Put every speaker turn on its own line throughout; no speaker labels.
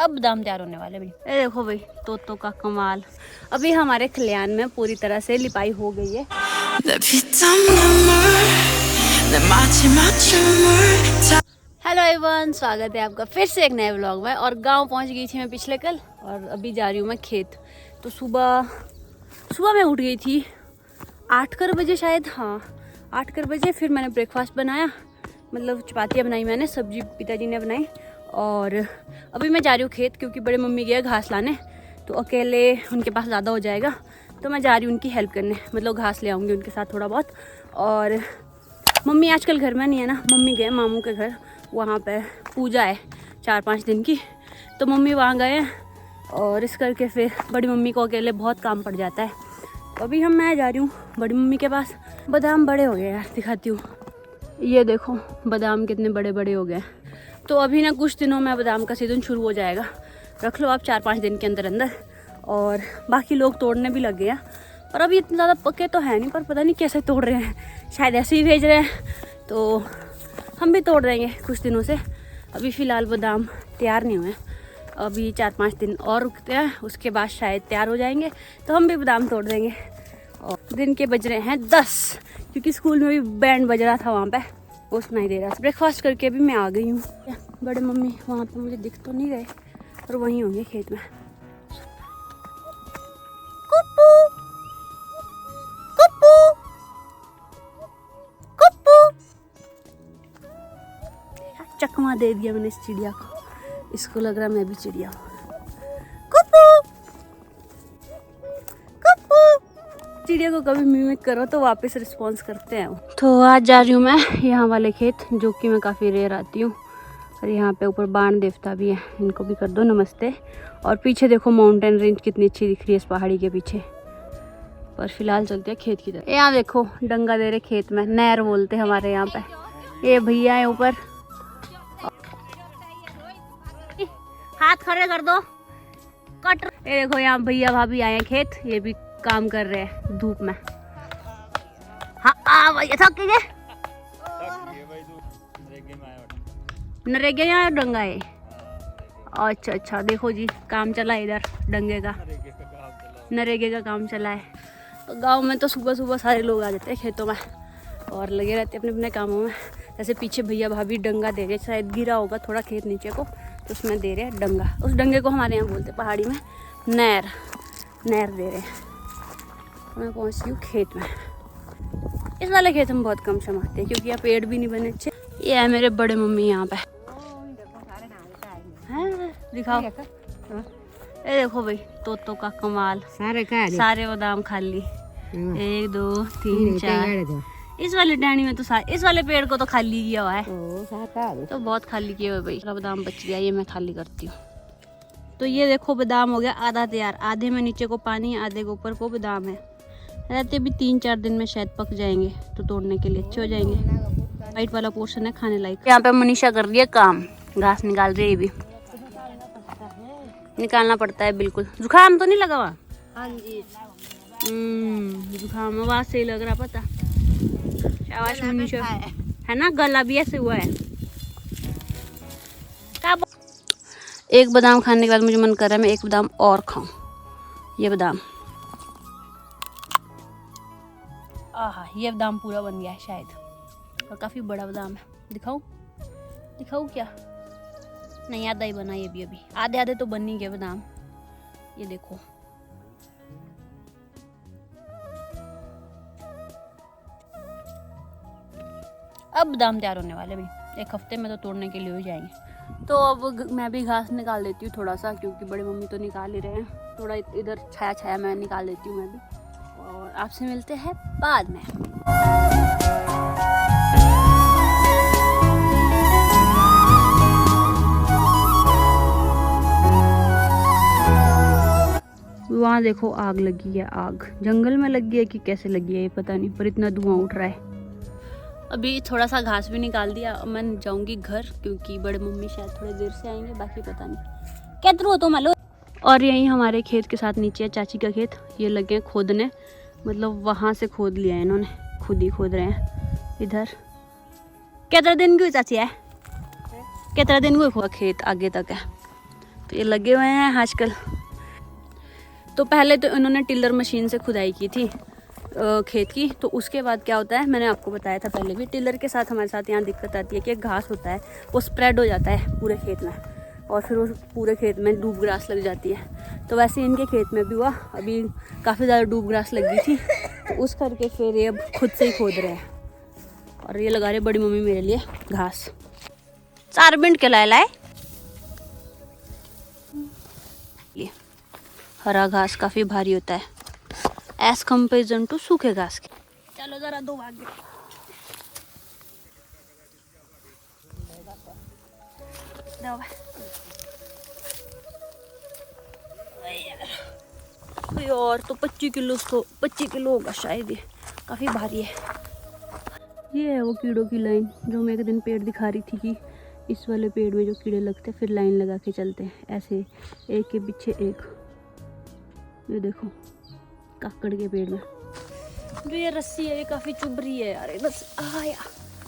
अब बादाम तैयार होने वाले भाई। ये देखो भाई तोतों का कमाल। अभी हमारे खलियान में पूरी तरह से लिपाई हो गई है। हेलो एवरीवन, स्वागत है आपका फिर से एक नए व्लॉग में। और गांव पहुंच गई थी मैं पिछले कल और अभी जा रही हूँ मैं खेत। तो सुबह मैं उठ गई थी 8 बजे शायद, हाँ 8 बजे। फिर मैंने ब्रेकफास्ट बनाया, मतलब चपातियाँ बनाई मैंने, सब्जी पिताजी ने बनाई। और अभी मैं जा रही हूँ खेत क्योंकि बड़े मम्मी गए घास लाने, तो अकेले उनके पास ज़्यादा हो जाएगा। तो मैं जा रही हूँ उनकी हेल्प करने, मतलब घास ले आऊँगी उनके साथ थोड़ा बहुत। और मम्मी आजकल घर में नहीं है ना, मम्मी गए मामू के घर, वहाँ पे पूजा है 4-5 दिन की, तो मम्मी वहाँ गए हैं। और इस करके फिर बड़ी मम्मी को अकेले बहुत काम पड़ जाता है। तो अभी मैं जा रही हूँ बड़ी मम्मी के पास। बादाम बड़े हो गए यार, दिखाती हूँ। ये देखो बादाम कितने बड़े बड़े हो गए। तो अभी ना कुछ दिनों में बादाम का सीज़न शुरू हो जाएगा, रख लो आप 4-5 दिन के अंदर अंदर। और बाकी लोग तोड़ने भी लग गए हैं, पर अभी इतने ज़्यादा पके तो है नहीं, पर पता नहीं कैसे तोड़ रहे हैं, शायद ऐसे ही भेज रहे हैं। तो हम भी तोड़ देंगे कुछ दिनों से। अभी फ़िलहाल बादाम तैयार नहीं हुए, अभी 4-5 दिन और रुकते हैं, उसके बाद शायद तैयार हो जाएंगे, तो हम भी बादाम तोड़ देंगे। और दिन के बज रहे हैं 10, क्योंकि स्कूल में भी बैंड बज रहा था वहाँ पे, वो सुनाई दे रहा था। ब्रेकफास्ट करके अभी मैं आ गई हूँ। बड़े मम्मी वहाँ पे मुझे दिख तो नहीं गए, पर वहीं होंगे खेत में। कुप्पू कुप्पू कुप्पू, चकमा दे दिया मैंने इस चिड़िया को, इसको लग रहा मैं भी चिड़िया हूँ। चिड़िया को कभी मिमिक करो तो वापस रिस्पॉन्स करते हैं। तो आज जा रही हूँ मैं यहाँ वाले खेत, जो कि मैं काफ़ी रेयर आती हूँ। और यहाँ पे ऊपर बाण देवता भी है, इनको भी कर दो नमस्ते। और पीछे देखो माउंटेन रेंज कितनी अच्छी दिख रही है इस पहाड़ी के पीछे। पर फिलहाल चलते हैं खेत की तरफ। यहाँ देखो डंगा दे रहे खेत में, नहर बोलते हैं हमारे यहाँ पे। ये भैया है ऊपर, हाथ खड़े कर दो कट। ये देखो यहाँ भैया भाभी आए हैं खेत, ये भी काम कर रहे हैं धूप में। हाँ भैया थक गए, नरेगा यहाँ डंगा है। अच्छा अच्छा, देखो जी काम चला है इधर, डंगे का नरेगे का काम चला है। तो गांव में तो सुबह सुबह सारे लोग आ जाते हैं खेतों में और लगे रहते हैं अपने अपने कामों में। जैसे पीछे भैया भाभी डंगा दे रहे, शायद गिरा होगा थोड़ा खेत नीचे को, तो उसमें दे रहे हैं डंगा। उस डंगे को हमारे यहाँ बोलते हैं पहाड़ी में नहर, नहर दे रहे हैं। मैं पहुँच गई हूँ खेत में। इस वाले खेत में बहुत कम समाते हैं क्योंकि यहाँ पेड़ भी नहीं बने अच्छे। ये है मेरे बड़े मम्मी यहाँ पे, दिखाओ। ये देखो भाई तोतों का कमाल, सारे बादाम खाली, 1 2 3 4। इस वाले टहनी में तो इस वाले पेड़ को तो खाली किया हुआ है, तो बहुत खाली किया हुआ है भाई। बादाम बच गया, ये मैं खाली करती हूँ। तो ये देखो बादाम हो गया आधा तैयार, आधे में नीचे को पानी, आधे के ऊपर को बादाम है। रहते भी 3-4 दिन में शायद पक जाएंगे, तो तोड़ने के लिए अच्छे हो जाएंगे। वाइट वाला पोर्शन है खाने लायक। यहाँ पे मनीषा कर रही है काम, घास निकाल रही है, भी निकालना पड़ता है बिल्कुल। जुकाम तो नहीं लगा हुआ? हाँ जी जुकाम, आवाज से ही लग रहा, पता शाबाश मनीषा, है ना, गला भी ऐसे हुआ है। एक बादाम खाने के बाद मुझे मन कर रहा है मैं एक बादाम और खाऊं। ये बादाम, आहा ये बादाम पूरा बन गया है शायद, और काफ़ी बड़ा बादाम है। दिखाऊं दिखाऊं क्या? नहीं आधा ही बना, ये भी अभी आधे आधे तो बन ही गए बादाम। ये देखो अब बादाम तैयार होने वाले भाई, 1 हफ्ते में तो तोड़ने के लिए हो जाएंगे। तो अब मैं भी घास निकाल देती हूँ थोड़ा सा, क्योंकि बड़े मम्मी तो निकाल ही रहे हैं। थोड़ा इधर छाया छाया मैं निकाल देती हूँ मैं भी, और आपसे मिलते हैं बाद में। वहाँ देखो आग लगी है, आग जंगल में लगी है कि कैसे लगी है ये पता नहीं, पर इतना धुआं उठ रहा है। अभी थोड़ा सा घास भी निकाल दिया, अब मैं जाऊंगी घर, क्योंकि बड़े मम्मी शायद थोड़ी देर से आएंगे, बाकी पता नहीं क्या हो तो मालूम। और यहीं हमारे खेत के साथ नीचे है चाची का खेत, ये लगे हैं खोदने, मतलब वहाँ से खोद लिया है इन्होंने, खुद ही खोद रहे हैं इधर। कितना दिन की चाची है, कितना दिन को खेत आगे तक है, तो ये लगे हुए हैं आजकल। तो पहले तो इन्होंने टिलर मशीन से खुदाई की थी खेत की। तो उसके बाद क्या होता है, मैंने आपको बताया था पहले भी, टिलर के साथ हमारे साथ यहाँ दिक्कत आती है कि घास होता है वो स्प्रेड हो जाता है पूरे खेत में, और फिर वो पूरे खेत में डूब ग्रास लग जाती है। तो वैसे इनके खेत में भी हुआ, अभी काफ़ी ज़्यादा डूब ग्रास लग गई थी, तो उस करके फिर ये अब खुद से ही खोद रहे हैं। और ये लगा रहे बड़ी मम्मी मेरे लिए घास। 4 मिनट के लाए ये हरा घास काफ़ी भारी होता है एज कंपेरिजन टू सूखे घास के। चलो ज़रा दो आगे। और तो 25 किलो होगा शायद, ये काफ़ी भारी है। ये है वो कीड़ों की लाइन जो मैं एक दिन पेड़ दिखा रही थी कि इस वाले पेड़ में जो कीड़े लगते हैं फिर लाइन लगा के चलते हैं ऐसे, एक के पीछे एक। ये देखो काकड़ के पेड़ में जो ये रस्सी है ये काफ़ी चुभ रही है यार, बस आया।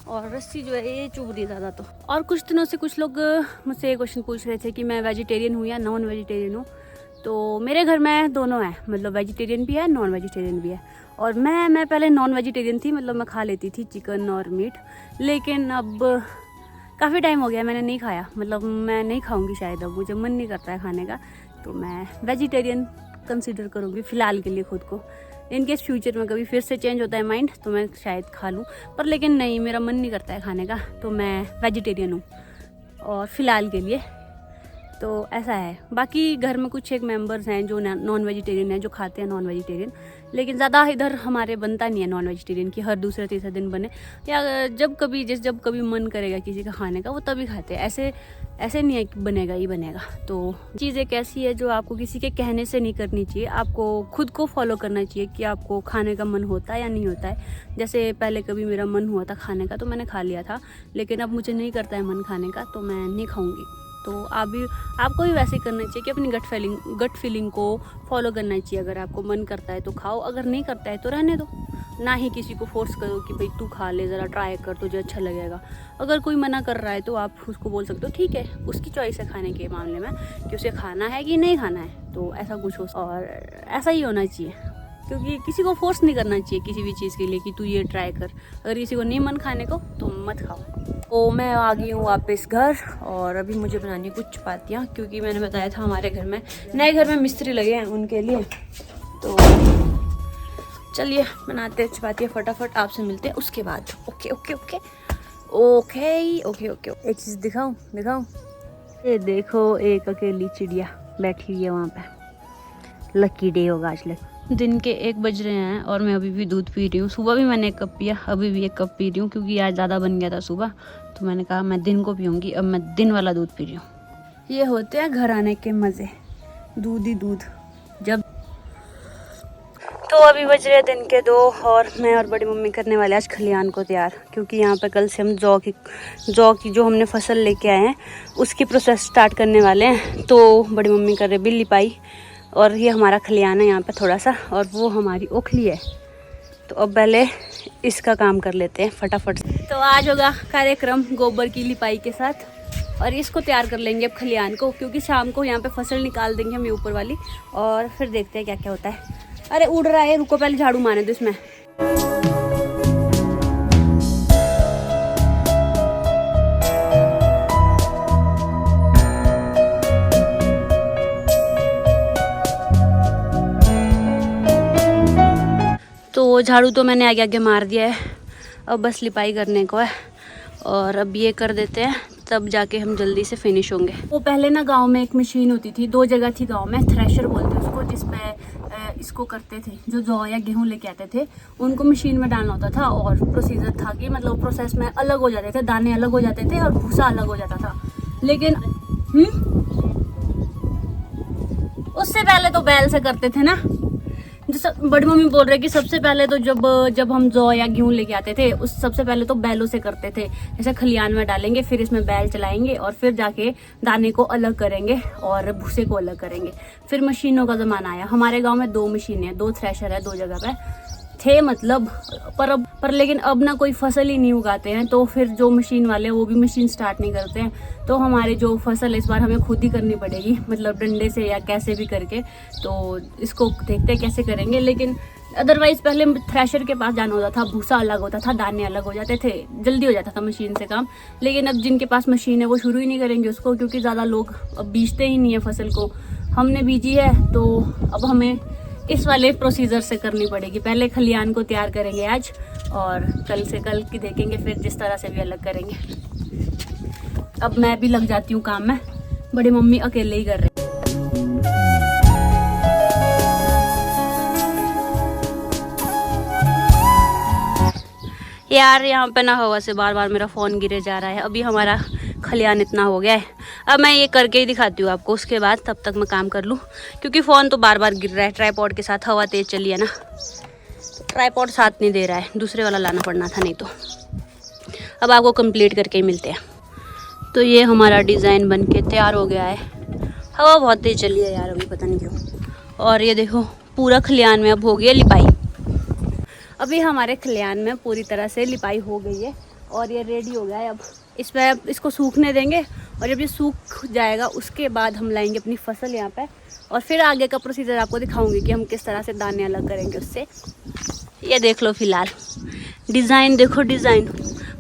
और रस्सी जो है ये चुभ रही ज़्यादा। तो और कुछ दिनों से कुछ लोग मुझसे ये क्वेश्चन पूछ रहे थे कि मैं वेजिटेरियन हूँ या नॉन वेजिटेरियन हूँ। तो मेरे घर में दोनों है, मतलब वेजिटेरियन भी है नॉन वेजिटेरियन भी है। और मैं पहले नॉन वेजिटेरियन थी, मतलब मैं खा लेती थी चिकन और मीट, लेकिन अब काफ़ी टाइम हो गया मैंने नहीं खाया, मतलब मैं नहीं खाऊंगी शायद, अब मुझे मन नहीं करता है खाने का। तो मैं वेजिटेरियन कंसिडर करूँगी फ़िलहाल के लिए खुद को। इन केस फ्यूचर में कभी फिर से चेंज होता है माइंड तो मैं शायद खा लूँ, पर लेकिन नहीं, मेरा मन नहीं करता है खाने का, तो मैं वेजिटेरियन हूँ और फ़िलहाल के लिए। तो ऐसा है। बाकी घर में कुछ एक मेंबर्स हैं जो नॉन वेजिटेरियन हैं, जो खाते हैं नॉन वेजिटेरियन, लेकिन ज़्यादा इधर हमारे बनता नहीं है नॉन वेजिटेरियन की हर दूसरे तीसरे दिन बने, या जब कभी मन करेगा किसी का खाने का वो तभी खाते हैं। ऐसे नहीं है कि बनेगा ही बनेगा। तो चीज़ एक ऐसी है जो आपको किसी के कहने से नहीं करनी चाहिए, आपको खुद को फॉलो करना चाहिए कि आपको खाने का मन होता है या नहीं होता है। जैसे पहले कभी मेरा मन हुआ था खाने का तो मैंने खा लिया था, लेकिन अब मुझे नहीं करता है मन खाने का तो मैं नहीं खाऊंगी। तो आपको भी वैसे ही करना चाहिए कि अपनी गट फीलिंग को फॉलो करना चाहिए। अगर आपको मन करता है तो खाओ, अगर नहीं करता है तो रहने दो। ना ही किसी को फोर्स करो कि भाई तू खा ले, ज़रा ट्राई कर, तुझे अच्छा लगेगा। अगर कोई मना कर रहा है तो आप उसको बोल सकते हो ठीक है, उसकी चॉइस है खाने के मामले में कि उसे खाना है कि नहीं खाना है। तो ऐसा कुछ हो, और ऐसा ही होना चाहिए, क्योंकि किसी को फोर्स नहीं करना चाहिए किसी भी चीज़ के लिए कि तू ये ट्राई कर। अगर किसी को नहीं मन खाने को तो मत खाओ। तो मैं आ गई हूँ वापस घर, और अभी मुझे बनानी है कुछ चपातियाँ, क्योंकि मैंने बताया था हमारे घर में नए घर में मिस्त्री लगे हैं उनके लिए। तो चलिए बनाते हैं चपातियाँ फटाफट, आपसे मिलते हैं उसके बाद। Okay okay okay okay okay okay. एक चीज़ दिखाऊँ, ये देखो एक अकेली चिड़िया बैठी हुई है वहाँ पे। लकी डे होगा आज। दिन के 1 बज रहे हैं और मैं अभी भी दूध पी रही हूँ। सुबह भी मैंने 1 कप पिया, अभी भी 1 कप पी रही हूँ, क्योंकि आज ज़्यादा बन गया था सुबह, तो मैंने कहा मैं दिन को पीऊँगी। अब मैं दिन वाला दूध पी रही हूँ। ये होते हैं घर आने के मज़े, दूध ही दूध। जब तो अभी बज रहे दिन के 2 और मैं और बड़ी मम्मी करने वाले आज खलियान को तैयार, क्योंकि यहाँ पे कल से हम जौ की जो हमने फसल लेके आए हैं उसकी प्रोसेस स्टार्ट करने वाले हैं। तो बड़ी मम्मी कर रहे बिल्ली पाई, और ये हमारा खलियान है यहाँ पे थोड़ा सा, और वो हमारी ओखली है। तो अब पहले इसका काम कर लेते हैं फटाफट। तो आज होगा कार्यक्रम गोबर की लिपाई के साथ, और इसको तैयार कर लेंगे अब खलियान को, क्योंकि शाम को यहाँ पे फसल निकाल देंगे हम ये ऊपर वाली, और फिर देखते हैं क्या क्या होता है। अरे उड़ रहा है, रुको पहले झाड़ू मारने दो इसमें। तो झाड़ू तो मैंने आगे आगे मार दिया है, अब बस लिपाई करने को है, और अब ये कर देते हैं तब जाके हम जल्दी से फिनिश होंगे। वो पहले ना गांव में एक मशीन होती थी, 2 जगह थी गांव में, थ्रेशर बोलते हैं उसको, जिसमें इसको करते थे, जो जौ या गेहूं लेके आते थे उनको मशीन में डालना होता था, और प्रोसीजर था कि मतलब प्रोसेस में अलग हो जाते थे, दाने अलग हो जाते थे और भूसा अलग हो जाता था। लेकिन उससे पहले तो बैल से करते थे ना। जैसे बड़ी मम्मी बोल रहे कि सबसे पहले तो जब हम जौ या गेहूं लेके आते थे उस सबसे पहले तो बैलों से करते थे। जैसे खलियान में डालेंगे, फिर इसमें बैल चलाएंगे, और फिर जाके दाने को अलग करेंगे और भूसे को अलग करेंगे। फिर मशीनों का ज़माना आया। हमारे गांव में 2 मशीनें हैं, 2 थ्रेशर है 2 जगह पे। थे मतलब, पर लेकिन अब ना कोई फसल ही नहीं उगाते हैं, तो फिर जो मशीन वाले हैं वो भी मशीन स्टार्ट नहीं करते हैं, तो हमारी जो फसल इस बार हमें खुद ही करनी पड़ेगी, मतलब डंडे से या कैसे भी करके। तो इसको देखते हैं कैसे करेंगे, लेकिन अदरवाइज पहले थ्रेशर के पास जाना होता था, भूसा अलग होता था, दाने अलग हो जाते थे, जल्दी हो जाता था मशीन से काम। लेकिन अब जिनके पास मशीन है वो शुरू ही नहीं करेंगे उसको, क्योंकि ज़्यादा लोग अब बीजते ही नहीं है फसल को। हमने बीजी है तो अब हमें इस वाले प्रोसीजर से करनी पड़ेगी। पहले खलियान को तैयार करेंगे आज, और कल से कल की देखेंगे फिर जिस तरह से भी अलग करेंगे। अब मैं भी लग जाती हूँ काम में, बड़ी मम्मी अकेले ही कर रहे हैं। यार यहाँ पे ना हवा से बार बार मेरा फ़ोन गिरे जा रहा है। अभी हमारा खलियान इतना हो गया है, अब मैं ये करके ही दिखाती हूँ आपको, उसके बाद तब तक मैं काम कर लूँ, क्योंकि फ़ोन तो बार बार गिर रहा है। ट्राईपॉड के साथ हवा तेज़ चली है ना, ट्राईपॉड साथ नहीं दे रहा है, दूसरे वाला लाना पड़ना था, नहीं तो। अब आपको कंप्लीट करके ही मिलते हैं। तो ये हमारा डिज़ाइन बन के तैयार हो गया है। हवा बहुत तेज़ चली है यार अभी, पता नहीं क्यों। और ये देखो पूरा खलियान में अब हो गई है लिपाई। अभी हमारे खलियान में पूरी तरह से लिपाई हो गई है और ये रेडी हो गया है। अब इसमें इसको सूखने देंगे, और जब ये सूख जाएगा उसके बाद हम लाएंगे अपनी फसल यहाँ पे, और फिर आगे का प्रोसीजर आपको दिखाऊंगी कि हम किस तरह से दाने अलग करेंगे उससे। ये देख लो फिलहाल डिज़ाइन, देखो डिज़ाइन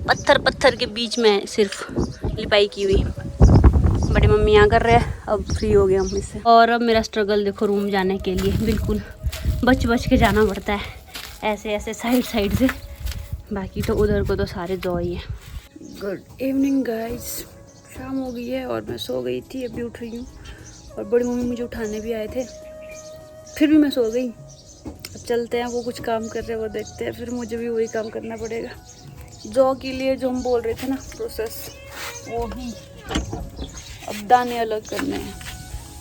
पत्थर पत्थर के बीच में सिर्फ लिपाई की हुई। बड़ी मम्मी यहाँ कर रहे हैं, अब फ्री हो गए हम इससे। और अब मेरा स्ट्रगल देखो रूम जाने के लिए, बिल्कुल बच बच के जाना पड़ता है, ऐसे ऐसे साइड साइड से, बाकी तो उधर को तो सारे दो ही हैं। गुड इवनिंग गाइस, शाम हो गई है और मैं सो गई थी, अभी उठ रही हूँ। और बड़ी मम्मी मुझे उठाने भी आए थे, फिर भी मैं सो गई। अब चलते हैं, वो कुछ काम कर रहे हैं वो देखते हैं, फिर मुझे भी वही काम करना पड़ेगा। जौ के लिए जो हम बोल रहे थे ना प्रोसेस, वो ही अब दाने अलग करने हैं।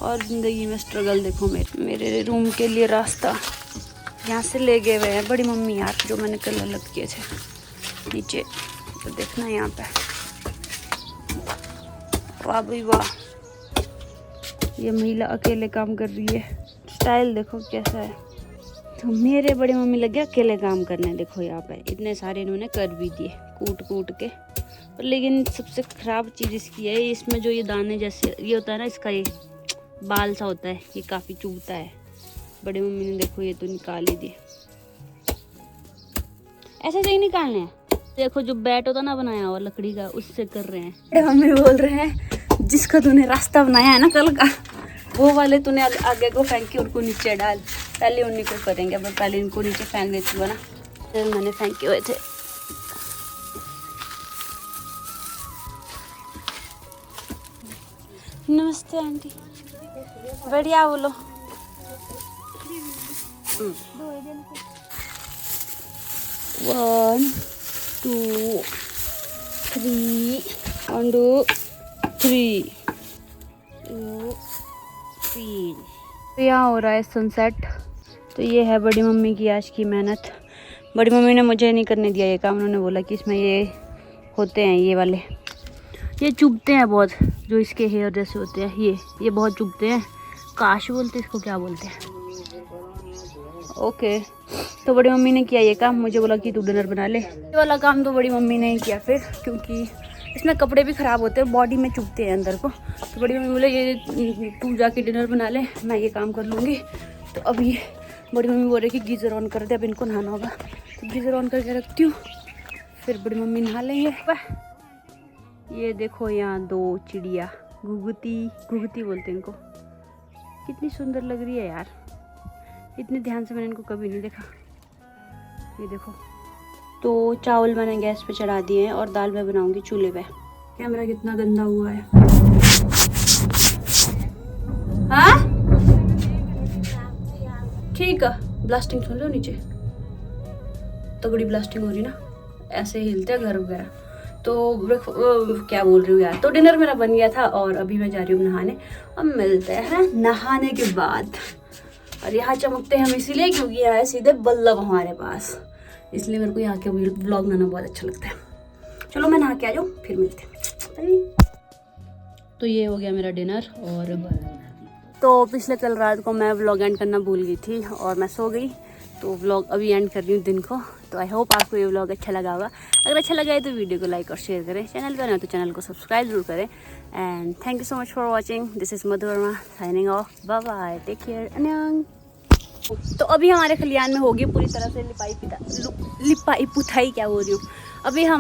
और ज़िंदगी में स्ट्रगल देखो, मेरे रूम के लिए रास्ता यहाँ से ले गए हुए हैं बड़ी मम्मी यार, जो मैंने कल अलग किए थे नीचे, तो देखना यहाँ पे। वाह भाई वाह, ये महिला अकेले काम कर रही है, स्टाइल देखो कैसा है। तो मेरे बड़ी मम्मी लग गया अकेले काम करने, देखो यहाँ पे इतने सारे इन्होंने कर भी दिए कूट कूट के। पर लेकिन सबसे ख़राब चीज़ इसकी है, इसमें जो ये दाने जैसे ये होता है ना, इसका ये बाल सा होता है, ये काफ़ी चुभता है। बड़ी मम्मी ने देखो ये तो निकाल ही दिए, ऐसे से ही निकालने हैं। देखो जो बैट होता ना बनाया हुआ लकड़ी का, उससे कर रहे हैं। बड़े मम्मी बोल रहे हैं जिसका तूने रास्ता बनाया है ना कल का, वो वाले तूने आगे को फेंक के उनको नीचे डाल, पहले उन्हीं को करेंगे। अब पहले इनको नीचे फेंक देती हूँ ना, फिर मैंने फेंके हुए थे। नमस्ते आंटी, बढ़िया बोलो। 1 2 3 1 2 3 2 3। तो यहाँ हो रहा है सनसेट। तो ये है बड़ी मम्मी की आज की मेहनत। बड़ी मम्मी ने मुझे नहीं करने दिया ये काम, उन्होंने बोला कि इसमें ये होते हैं ये वाले, ये चुभते हैं बहुत, जो इसके हेयर जैसे होते हैं ये बहुत चुभते हैं। काश बोलते इसको, क्या बोलते हैं, ओके। तो बड़ी मम्मी ने किया ये काम, मुझे बोला कि तू डिनर बना ले। ये वाला काम तो बड़ी मम्मी ने ही किया फिर, क्योंकि इसमें कपड़े भी ख़राब होते हैं, बॉडी में चुभते हैं अंदर को। तो बड़ी मम्मी बोले ये तू जाके डिनर बना ले, मैं ये काम कर लूँगी। तो अभी बड़ी मम्मी बोल रही कि गीज़र ऑन कर दे, अब इनको नहाना होगा, तो गीज़र ऑन करके रखती हूँ, फिर बड़ी मम्मी नहा लेंगे। ये देखो यहाँ 2 चिड़िया, घुघुती बोलते हैं इनको, कितनी सुंदर लग रही है यार, इतने ध्यान से मैंने इनको कभी नहीं देखा। ये देखो। तो चावल मैंने गैस पे चढ़ा दिए हैं और दाल मैं बनाऊंगी चूल्हे पे। कैमरा कितना गंदा हुआ है। हाँ ठीक है, ब्लास्टिंग सुन लो नीचे, तगड़ी ब्लास्टिंग हो रही ना, ऐसे हिलते हैं घर वगैरह। तो क्या बोल रही हूँ यार। तो डिनर मेरा बन गया था और अभी मैं जा रही हूँ नहाने। अब मिलते हैं नहाने के बाद। और यहाँ चमकते हैं हम इसीलिए क्योंकि यहाँ है सीधे बल्लभ हमारे पास, इसलिए मेरे को यहाँ के व्लॉग बनाना बहुत अच्छा लगता है। चलो मैं नहा के आ जाऊँ, फिर मिलते हैं। तो ये हो गया मेरा डिनर। और तो पिछले कल रात को मैं व्लॉग एंड करना भूल गई थी और मैं सो गई। तो व्लॉग अभी एंड कर रही हूँ दिन को। तो आई होप आपको ये व्लॉग अच्छा लगा होगा। अगर अच्छा लगा है तो वीडियो को लाइक और शेयर करें, चैनल पर नए हो तो चैनल को सब्सक्राइब जरूर करें। And thank you so much for watching. This is Madhu Verma signing off. Bye bye, take care, अन्यंग। तो अभी हमारे खलियान में होगी पूरी तरह से लिपाई पुथाई, क्या बोल रही हूँ, अभी हम